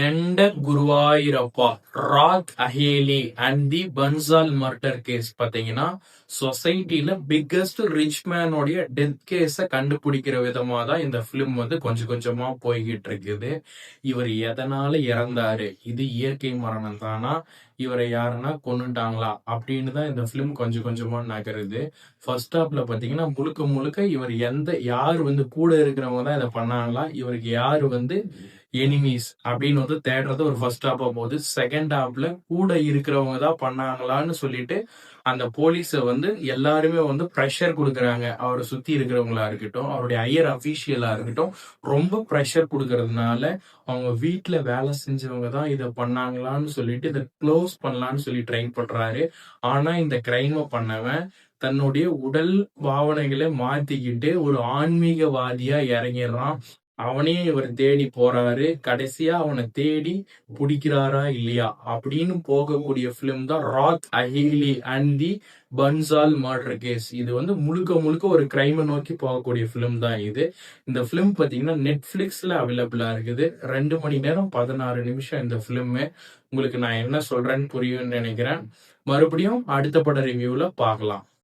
எண்ட Guruvayurappa Raat Akeli and the Bansal murder case பாத்தீங்கன்னா சொசைட்டில biggest rich மேனோடைய டெத் கேஸ கண்டுபிடிக்கிற விதமா தான் இந்த பிலிம் வந்து கொஞ்சம் கொஞ்சமா போய்கிட்டு இருக்குது. இவர் எதனால இறந்தாரு, இது இயற்கை மரணம் தானா, இவரை யாருன்னா கொன்னுட்டாங்களா அப்படின்னு தான் இந்த பிலிம் கொஞ்சம் கொஞ்சமா நகருது. ஃபர்ஸ்ட் ஹாப்ல பாத்தீங்கன்னா முழுக்க முழுக்க இவர் யார் வந்து கூட இருக்கிறவங்க தான் இதை பண்ணாங்களா, இவருக்கு யாரு வந்து எனிமீஸ் அப்படின்னு வந்து தேடுறது ஒரு ஃபர்ஸ்ட் ஹாஃப் போகுது. செகண்ட் ஹாஃப்ல கூட இருக்கிறவங்க தான் பண்ணாங்களான்னு சொல்லிட்டு அந்த போலீஸ வந்து எல்லாருமே வந்து ப்ரெஷர் கொடுக்குறாங்க. அவரை சுத்தி இருக்கிறவங்களா இருக்கட்டும், அவருடைய ஹையர் அபிஷியலா இருக்கட்டும், ரொம்ப ப்ரெஷர் கொடுக்கறதுனால அவங்க வீட்டுல வேலை செஞ்சவங்க தான் இதை பண்ணாங்களான்னு சொல்லிட்டு இதை க்ளோஸ் பண்ணலான்னு சொல்லி ட்ரை பண்றாரு. ஆனா இந்த கிரைமை பண்ணவன் தன்னுடைய உடல் பாவனைகளை மாத்திக்கிட்டு ஒரு ஆன்மீகவாதியா இறங்கிடுறான். அவனையும் இவர் தேடி போறாரு. கடைசியா அவனை தேடி பிடிக்கிறாரா இல்லையா அப்படின்னு போகக்கூடிய பிலிம் தான் Raat Akeli and the Bansal murder case. இது வந்து முழுக்க முழுக்க ஒரு கிரைமை நோக்கி போகக்கூடிய பிலிம் தான் இது. இந்த பிலிம் பாத்தீங்கன்னா நெட்ஃபிளிக்ஸ்ல அவைலபிளா இருக்குது. 2 மணி நேரம் 16 நிமிஷம் இந்த பிலிம். உங்களுக்கு நான் என்ன சொல்றேன்னு புரியும்னு நினைக்கிறேன். மறுபடியும் அடுத்த பட ரிவ்யூல பார்க்கலாம்.